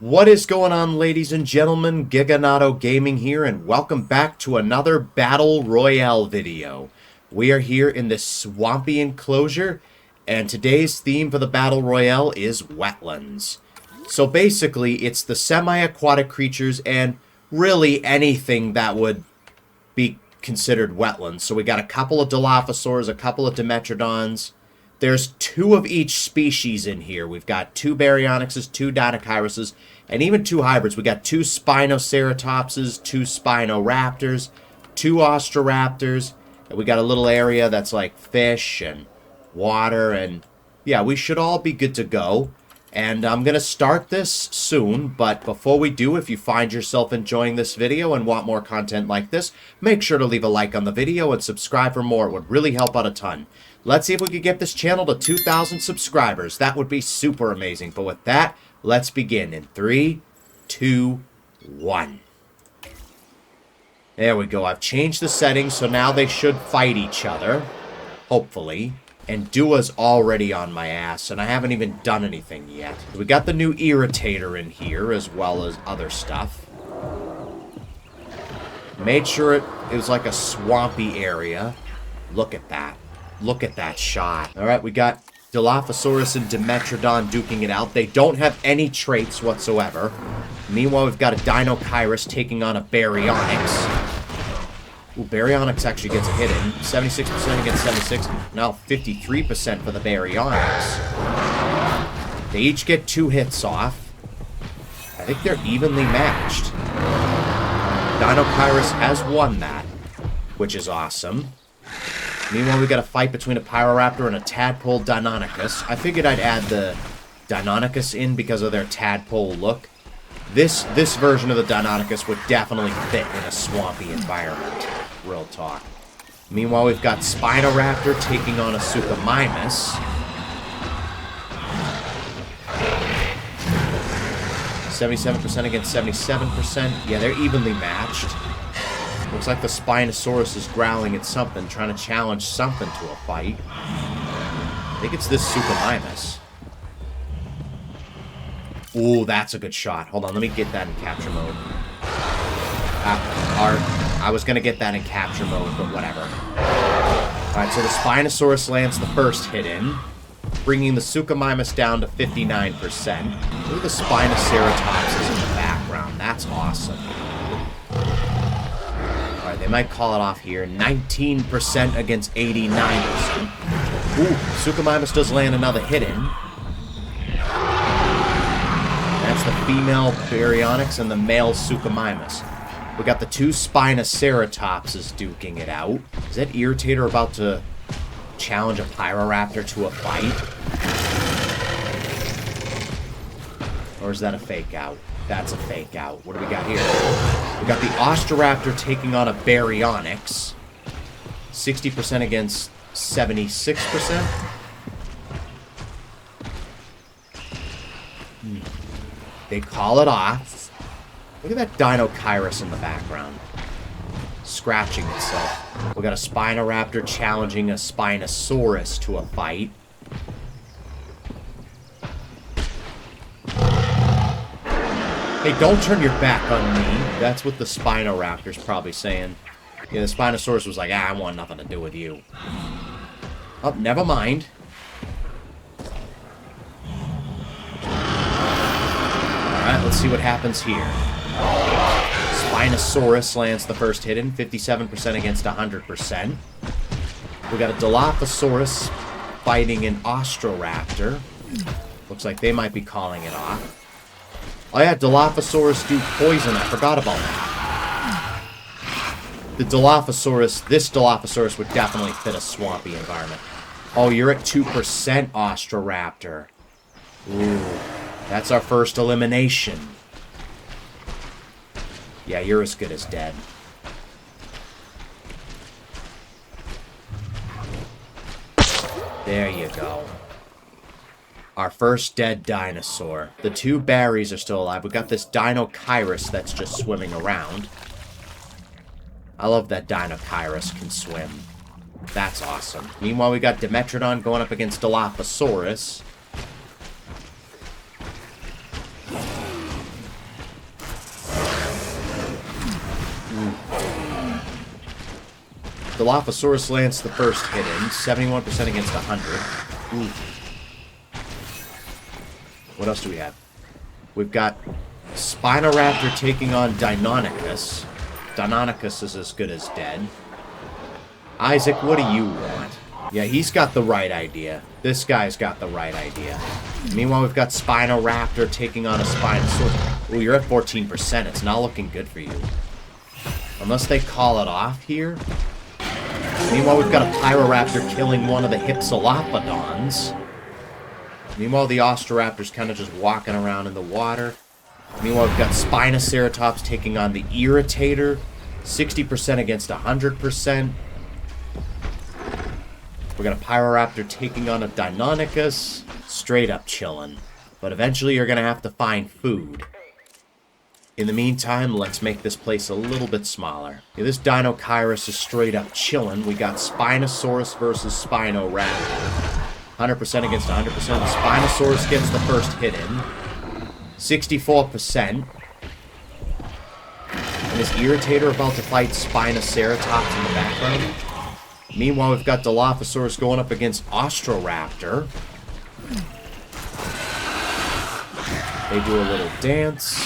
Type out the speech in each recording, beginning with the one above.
What is going on, ladies and gentlemen? Giganato Gaming here, and welcome back to another Battle Royale video. We are here in this swampy enclosure, and today's theme for the Battle Royale is Wetlands. So basically, it's the semi-aquatic creatures and really anything that would be considered wetlands. So we got a couple of Dilophosaurs, a couple of Dimetrodons. There's two of each species in here. We've got two Baryonyxes, two Dinocheiruses, and even two hybrids. We got two Spinoceratopses, two Spinoraptors, two Ostroraptors, and we got a little area that's like fish and water, and yeah, we should all be good to go. And I'm going to start this soon, but before we do, if you find yourself enjoying this video and want more content like this, make sure to leave a like on the video and subscribe for more. It would really help out a ton. Let's see if we could get this channel to 2,000 subscribers. That would be super amazing. But with that, let's begin in 3, 2, 1. There we go. I've changed the settings, so now they should fight each other. Hopefully. And Dua's already on my ass, and I haven't even done anything yet. We got the new Irritator in here, as well as other stuff. Made sure it was like a swampy area. Look at that. Look at that shot. Alright, we got Dilophosaurus and Dimetrodon duking it out. They don't have any traits whatsoever. Meanwhile, we've got a Dinocheiros taking on a Baryonyx. Ooh, Baryonyx actually gets a hit in. 76% against 76. Now 53% for the Baryonyx. They each get 2 hits off. I think they're evenly matched. Dinocheiros has won that, which is awesome. Meanwhile, we got a fight between a Pyroraptor and a Tadpole Deinonychus. I figured I'd add the Deinonychus in because of their tadpole look. This version of the Deinonychus would definitely fit in a swampy environment. Real talk. Meanwhile, we've got Spinoraptor taking on a Suchomimus. 77% against 77%. Yeah, they're evenly matched. Looks like the Spinosaurus is growling at something, trying to challenge something to a fight. I think it's this Suchomimus. Ooh, that's a good shot. Hold on, let me get that in capture mode. I was going to get that in capture mode, but whatever. Alright, so the Spinosaurus lands the first hit in, bringing the Suchomimus down to 59%. Look at the Spinoceratopses in the background. That's awesome. Alright, they might call it off here. 19% against 89%. Ooh, Suchomimus does land another hit in. That's the female Baryonyx and the male Suchomimus. We got the two Spinoceratopses duking it out. Is that Irritator about to challenge a Pyroraptor to a fight? Or is that a fake out? That's a fake out. What do we got here? We got the Ostroraptor taking on a Baryonyx. 60% against 76%. They call it off. Look at that Dinocheiros in the background. Scratching itself. We got a Spinoraptor challenging a Spinosaurus to a fight. Hey, don't turn your back on me. That's what the Spinoraptor's probably saying. Yeah, the Spinosaurus was like, I want nothing to do with you. Oh, never mind. Alright, let's see what happens here. Spinosaurus lands the first hit in, 57% against 100%. We got a Dilophosaurus fighting an Ostroraptor. Looks like they might be calling it off. Oh yeah, Dilophosaurus do poison. I forgot about that. The Dilophosaurus, this Dilophosaurus would definitely fit a swampy environment. Oh, you're at 2%, Ostroraptor. Ooh, that's our first elimination. Yeah, you're as good as dead. There you go. Our first dead dinosaur. The two Barrys are still alive. We got this Dinocheiros that's just swimming around. I love that Dinocheiros can swim. That's awesome. Meanwhile, we got Dimetrodon going up against Dilophosaurus. Dilophosaurus lands the first hit in. 71% against 100. Ooh. What else do we have? We've got Spinoraptor taking on Deinonychus. Deinonychus is as good as dead. Isaac, what do you want? Yeah, he's got the right idea. This guy's got the right idea. Meanwhile, we've got Spinoraptor taking on a Spinosaurus. Ooh, you're at 14%. It's not looking good for you. Unless they call it off here. Meanwhile, we've got a Pyroraptor killing one of the Hypsilophodons. Meanwhile, the Ostroraptor's kind of just walking around in the water. Meanwhile, we've got Spinoceratops taking on the Irritator. 60% against 100%. We got a Pyroraptor taking on a Deinonychus. Straight up chilling. But eventually you're going to have to find food. In the meantime, let's make this place a little bit smaller. Yeah, this Deinonychus is straight up chilling. We got Spinosaurus versus Spinoraptor. 100% against 100%. The Spinosaurus gets the first hit in. 64%. And is Irritator about to fight Spinoceratops in the background? Meanwhile, we've got Dilophosaurus going up against Ostroraptor. They do a little dance.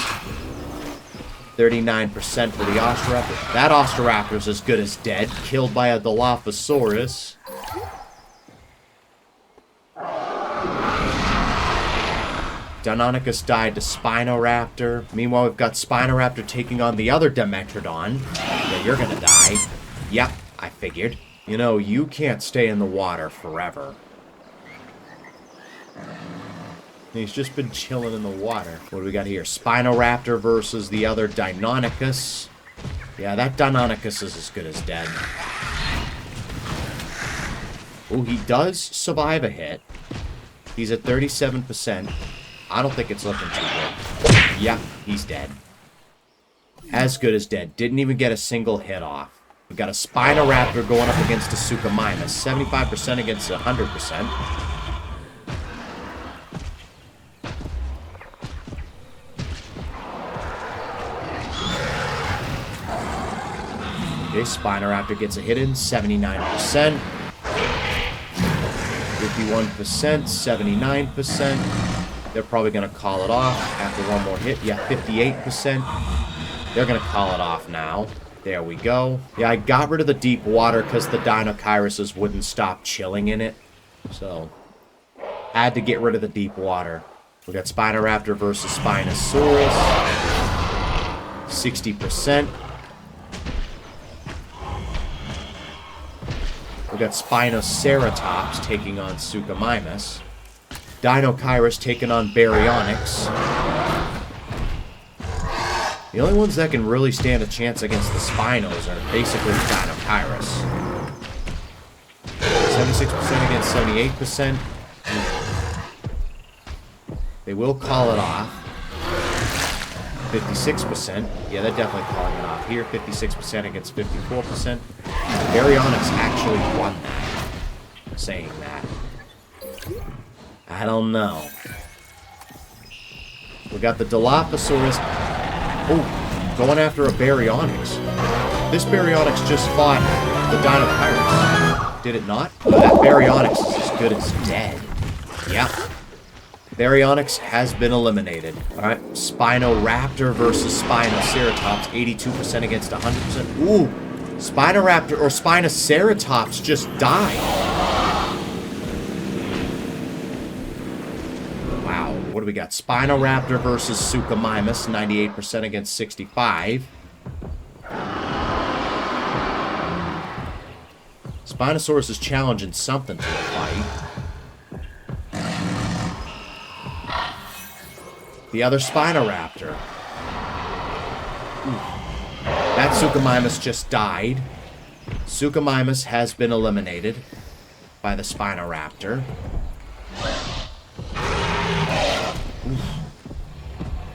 39% for the Ostroraptor. That Ostroraptor's as good as dead. Killed by a Dilophosaurus. Deinonychus died to Spinoraptor. Meanwhile, we've got Spinoraptor taking on the other Dimetrodon. Yeah, you're gonna die. Yep, I figured. You know, you can't stay in the water forever. He's just been chilling in the water. What do we got here? Spinoraptor versus the other Deinonychus. Yeah, that Deinonychus is as good as dead. Oh, he does survive a hit. He's at 37%. I don't think it's looking too good. Yeah, he's dead. As good as dead. Didn't even get a single hit off. We've got a Spinoraptor going up against a Suchomimus. 75% against 100%. Okay, Spinoraptor gets a hit in. 79%. 51%. 79%. They're probably going to call it off after one more hit. Yeah, 58%. They're going to call it off now. There we go. Yeah, I got rid of the deep water because the Deinocheirus wouldn't stop chilling in it. So, had to get rid of the deep water. We got Spinoraptor versus Spinosaurus. 60%. We got Spinoceratops taking on Suchomimus. Deinocheirus taking on Baryonyx. The only ones that can really stand a chance against the Spinos are basically Deinocheirus. 76% against 78%. They will call it off. 56%. Yeah, they're definitely calling it off here. 56% against 54%. Baryonyx actually won that. Saying that. I don't know. We got the Dilophosaurus. Oh, going after a Baryonyx. This Baryonyx just fought the Deinocheirus. Did it not? Oh, that Baryonyx is as good as dead. Yep. Baryonyx has been eliminated. Alright, Spinoraptor versus Spinoceratops. 82% against 100%. Ooh, Spinoraptor or Spinoceratops just died. What do we got? Spinoraptor versus Suchomimus, 98% against 65. Spinosaurus is challenging something to a fight. The other Spinoraptor. Ooh. That Suchomimus just died. Suchomimus has been eliminated by the Spinoraptor.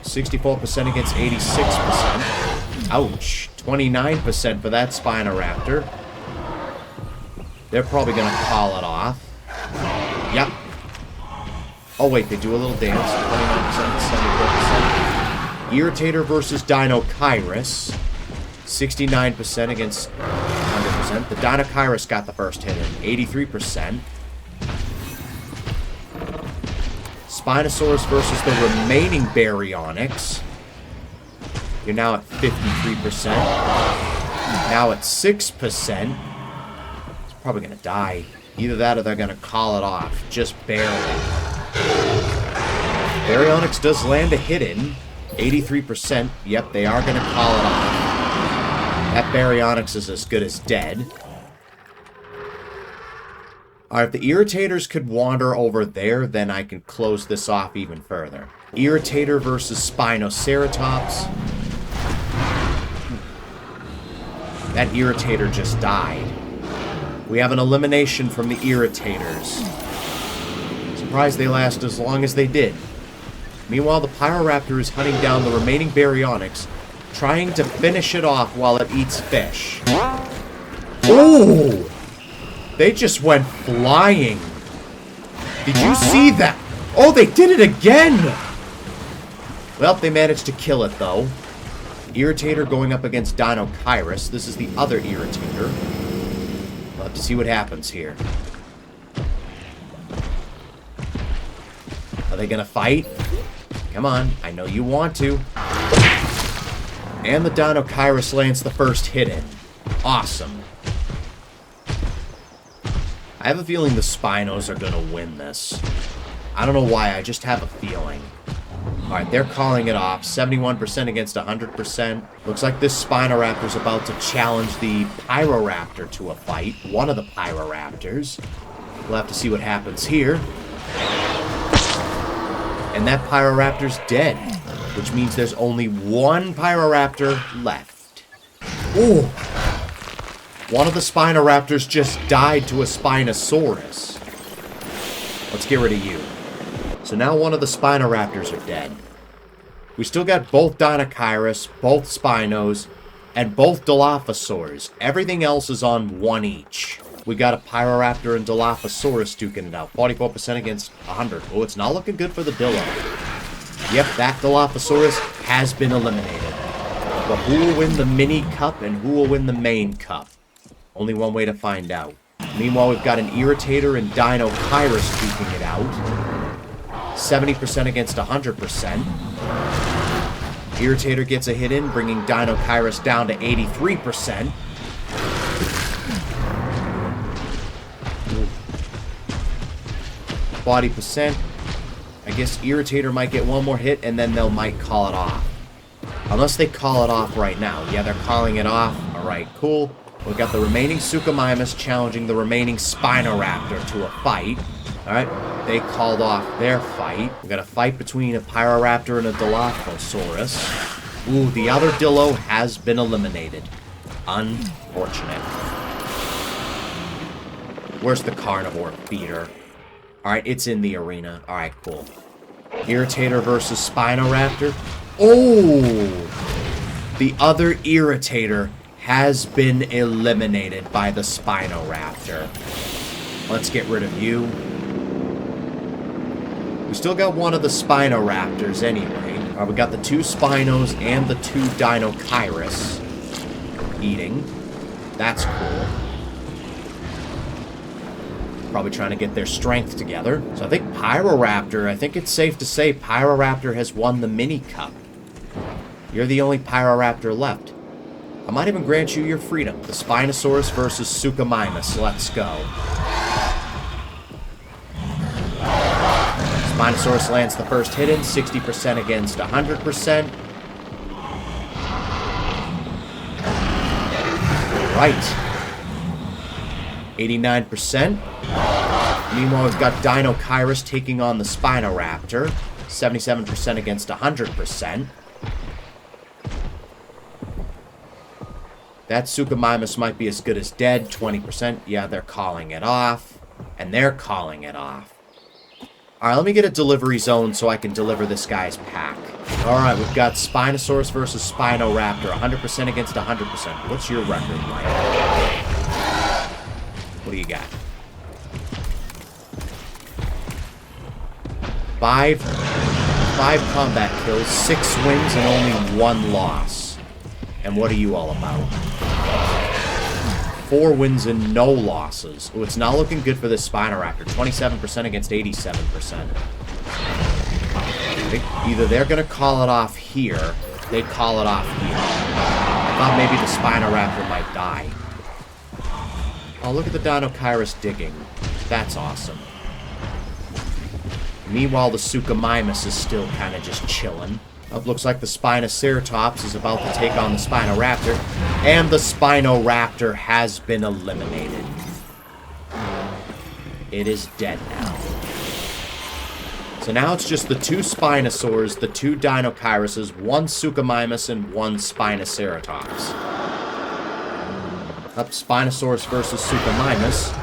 64% against 86%. Ouch. 29% for that Spinoraptor. They're probably going to call it off. Yep. Oh, wait. They do a little dance. 29%, 74%. Irritator versus Deinocheirus. 69% against 100%. 75%. The Dinochirus got the first hit in, 83%. Spinosaurus versus the remaining Baryonyx. You're now at 53%. Now at 6%. It's probably going to die. Either that or they're going to call it off. Just barely. Baryonyx does land a hit in. 83%. Yep, they are going to call it off. That Baryonyx is as good as dead. Alright, if the Irritators could wander over there, then I can close this off even further. Irritator versus Spinoceratops. That Irritator just died. We have an elimination from the Irritators. Surprised they last as long as they did. Meanwhile, the Pyroraptor is hunting down the remaining Baryonyx, trying to finish it off while it eats fish. Oh! They just went flying. Did you see that? Oh, they did it again! Well, they managed to kill it, though. Irritator going up against Dinochirus. This is the other Irritator. We'll have to see what happens here. Are they gonna fight? Come on, I know you want to. And the Dinochirus lands the first hit in. Awesome. I have a feeling the Spinos are going to win this. I don't know why, I just have a feeling. Alright, they're calling it off. 71% against 100%. Looks like this Spinoraptor's about to challenge the Pyroraptor to a fight. One of the Pyroraptors. We'll have to see what happens here. And that Pyroraptor's dead. Which means there's only one Pyroraptor left. Ooh! One of the Spinoraptors just died to a Spinosaurus. Let's get rid of you. So now one of the Spinoraptors are dead. We still got both Dinochirus, both Spinos, and both Dilophosaurs. Everything else is on one each. We got a Pyroraptor and Dilophosaurus duking it out. 44% against 100. Oh, it's not looking good for the Dillo. Yep, that Dilophosaurus has been eliminated. But who will win the Mini Cup and who will win the Main Cup? Only one way to find out. Meanwhile, we've got an Irritator and Dinochirus duking it out. 70% against 100%. Irritator gets a hit in, bringing Dinochirus down to 83%. Body percent. I guess Irritator might get one more hit, and then they might call it off. Unless they call it off right now. Yeah, they're calling it off. Alright, cool. We've got the remaining Suchomimus challenging the remaining Spinoraptor to a fight. Alright, they called off their fight. We've got a fight between a Pyroraptor and a Dilophosaurus. Ooh, the other Dillo has been eliminated. Unfortunate. Where's the carnivore feeder? Alright, it's in the arena. Alright, cool. Irritator versus Spinoraptor. Oh! The other Irritator has been eliminated by the Spinoraptor. Let's get rid of you. We still got one of the Spinoraptors anyway. Alright, we got the two Spinos and the two Dinochirus eating. That's cool. Probably trying to get their strength together. So I think Pyroraptor, I think it's safe to say Pyroraptor has won the Mini Cup. You're the only Pyroraptor left. I might even grant you your freedom. The Spinosaurus versus Suchomimus. Let's go. Spinosaurus lands the first hit in. 60% against 100%. Right. 89%. Meanwhile, we've got Dinochirus taking on the Spinoraptor. 77% against 100%. That Suchomimus might be as good as dead. 20%. Yeah, they're calling it off. And they're calling it off. Alright, let me get a delivery zone so I can deliver this guy's pack. Alright, we've got Spinosaurus versus Spinoraptor. 100% against 100%. What's your record like? What do you got? Five combat kills, 6 wins, and only 1 loss. And what are you all about? 4 wins and no losses. Oh, it's not looking good for this Spinoraptor. 27% against 87%. Either they're going to call it off here. They call it off here. I thought maybe the Spinoraptor might die. Oh, look at the Dinokairos digging. That's awesome. Meanwhile, the Suchomimus is still kind of just chilling. It looks like the Spinoceratops is about to take on the Spinoraptor. And the Spinoraptor has been eliminated. It is dead now. So now it's just the 2 Spinosaurs, the 2 Dinokairoses, 1 Suchomimus, and 1 Spinoceratops. Up Spinosaurus versus Suchomimus.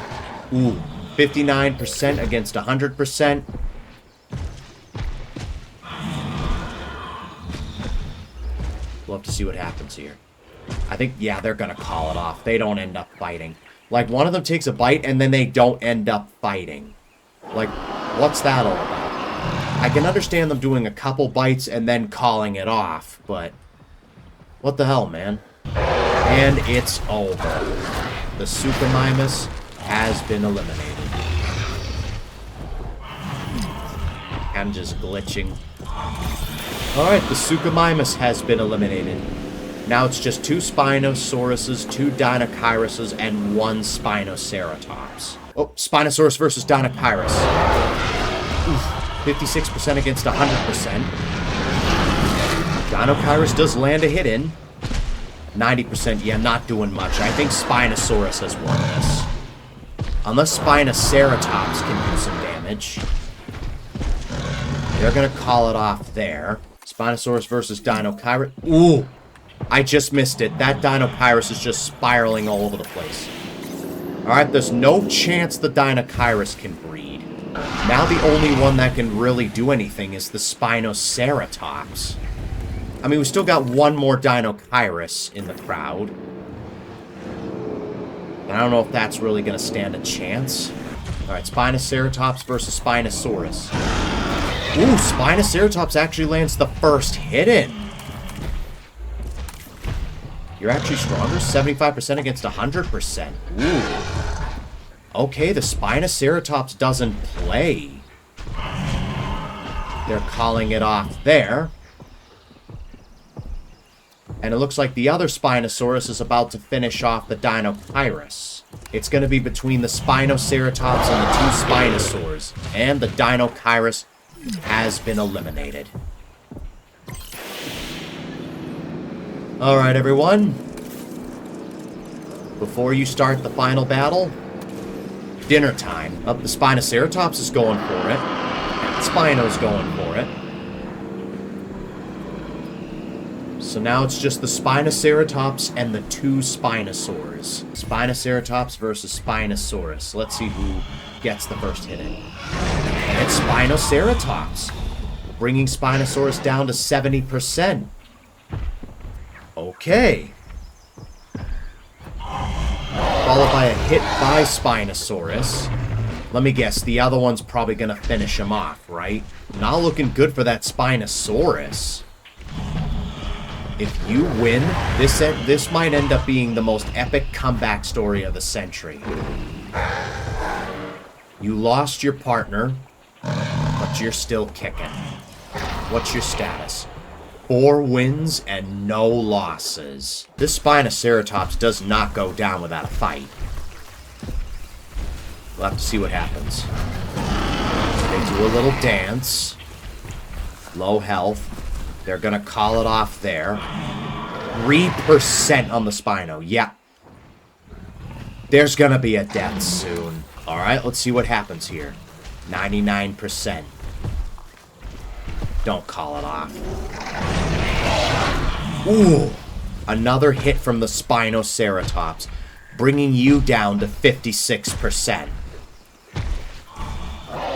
Ooh, 59% against 100%. We'll have to see what happens here. I think, yeah, they're going to call it off. They don't end up fighting. Like, one of them takes a bite, and then they don't end up fighting. Like, what's that all about? I can understand them doing a couple bites and then calling it off, but what the hell, man? And it's over. The Suchomimus has been eliminated. I'm just glitching. Alright, the Suchomimus has been eliminated. Now it's just 2 Spinosauruses, 2 Dinokairoses, and 1 Spinoceratops. Oh, Spinosaurus versus Dinokairos. Oof. 56% against 100%. Dinokairos does land a hit in. 90%, yeah, not doing much. I think Spinosaurus has won this. Unless Spinoceratops can do some damage. They're going to call it off there. Spinosaurus versus Dinokairos. Ooh! I just missed it. That Dinokairos is just spiraling all over the place. Alright, there's no chance the Dinokairos can breed. Now the only one that can really do anything is the Spinoceratops. I mean, we still got 1 more Dinokairos in the crowd. And I don't know if that's really going to stand a chance. Alright, Spinoceratops versus Spinosaurus. Ooh, Spinoceratops actually lands the first hit in. You're actually stronger? 75% against 100%. Ooh. Okay, the Spinoceratops doesn't play. They're calling it off there. And it looks like the other Spinosaurus is about to finish off the Dinokairos. It's going to be between the Spinoceratops and the 2 Spinosaurs. And the Dinokairos has been eliminated. Alright, everyone. Before you start the final battle, dinner time. Oh, the Spinoceratops is going for it. And Spino's going for it. So now it's just the Spinoceratops and the 2 Spinosaurs. Spinoceratops versus Spinosaurus. Let's see who gets the first hit in. And it's Spinoceratops, bringing Spinosaurus down to 70%. Okay. Followed by a hit by Spinosaurus. Let me guess, the other one's probably going to finish him off, right? Not looking good for that Spinosaurus. If you win, this might end up being the most epic comeback story of the century. You lost your partner, but you're still kicking. What's your status? 4 wins and no losses. This Spinoceratops does not go down without a fight. We'll have to see what happens. They do a little dance. Low health. They're going to call it off there. 3% on the Spino. Yeah. There's going to be a death soon. Alright, let's see what happens here. 99%. Don't call it off. Ooh! Another hit from the Spinoceratops, bringing you down to 56%.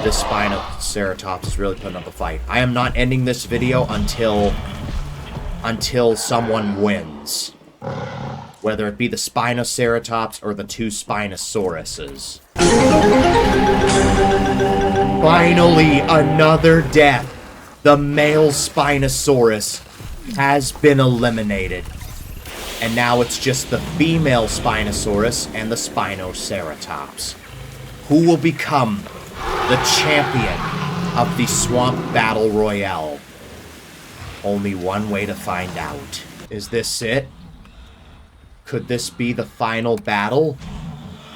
This Spinoceratops is really putting up a fight. I am not ending this video until someone wins. Whether it be the Spinoceratops or the 2 Spinosauruses. Finally, another death. The male Spinosaurus has been eliminated. And now it's just the female Spinosaurus and the Spinoceratops. Who will become the champion of the Swamp Battle Royale? Only one way to find out. Is this it? Could this be the final battle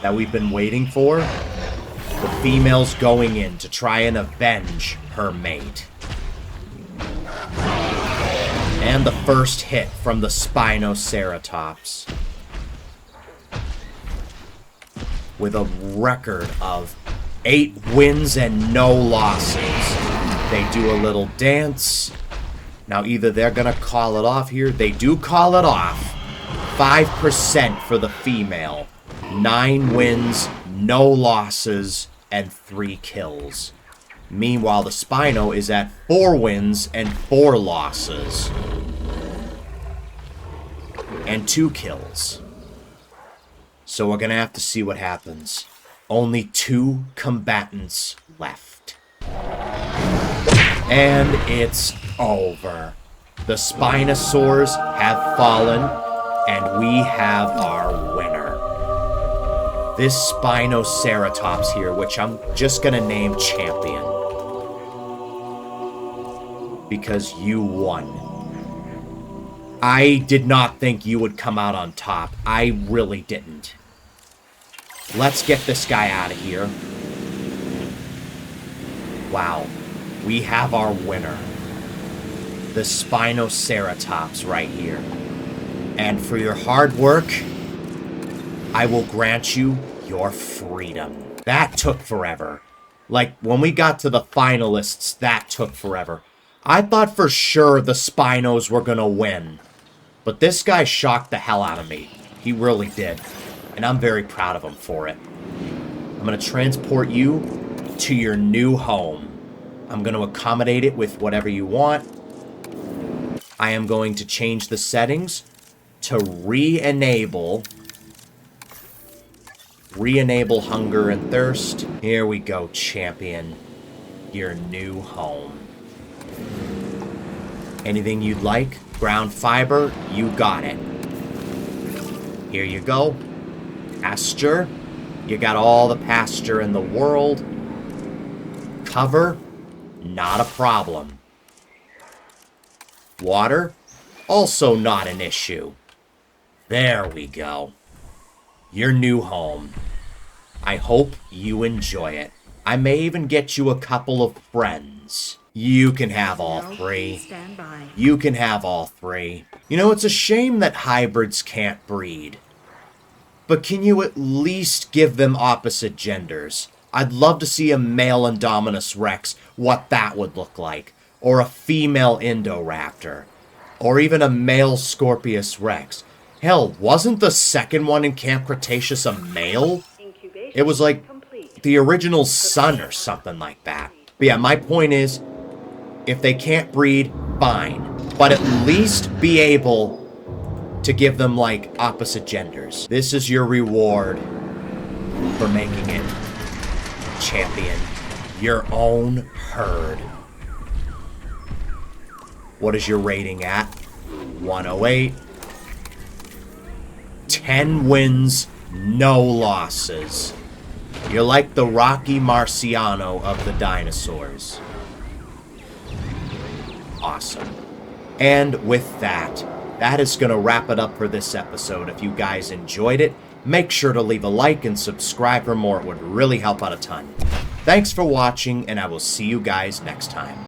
that we've been waiting for? The female's going in to try and avenge her mate. And the first hit from the Spinoceratops. With a record of 8 wins and no losses. They do a little dance. Now either they're going to call it off here. They do call it off. 5% for the female. 9 wins, no losses, and 3 kills. Meanwhile, the Spino is at 4 wins and 4 losses. And 2 kills. So we're going to have to see what happens. Only 2 combatants left. And it's over. The Spinosaurs have fallen, and we have our winner. This Spinoceratops here, which I'm just going to name champion. Because you won. I did not think you would come out on top. I really didn't. Let's get this guy out of here. Wow. We have our winner. The Spinoceratops right here. And for your hard work, I will grant you your freedom. That took forever. Like, when we got to the finalists, that took forever. I thought for sure the Spinos were gonna win. But this guy shocked the hell out of me. He really did. And I'm very proud of him for it. I'm gonna transport you to your new home. I'm gonna accommodate it with whatever you want. I am going to change the settings to re-enable hunger and thirst. Here we go, champion. Your new home. Anything you'd like? Ground fiber, you got it. Here you go. Pasture. You got all the pasture in the world. Cover, not a problem. Water, also not an issue. There we go. Your new home. I hope you enjoy it. I may even get you a couple of friends. You can have all 3. You can have all 3. You know, it's a shame that hybrids can't breed. But can you at least give them opposite genders? I'd love to see a male Indominus Rex, what that would look like. Or a female Indoraptor. Or even a male Scorpius Rex. Hell, wasn't the second one in Camp Cretaceous a male? It was like the original son or something like that. But yeah, my point is, if they can't breed, fine. But at least be able to give them, like, opposite genders. This is your reward for making it champion. Your own herd. What is your rating at? 108. 10 wins, no losses. You're like the Rocky Marciano of the dinosaurs. Awesome. And with that, that is going to wrap it up for this episode. If you guys enjoyed it, make sure to leave a like and subscribe for more. It would really help out a ton. Thanks for watching, and I will see you guys next time.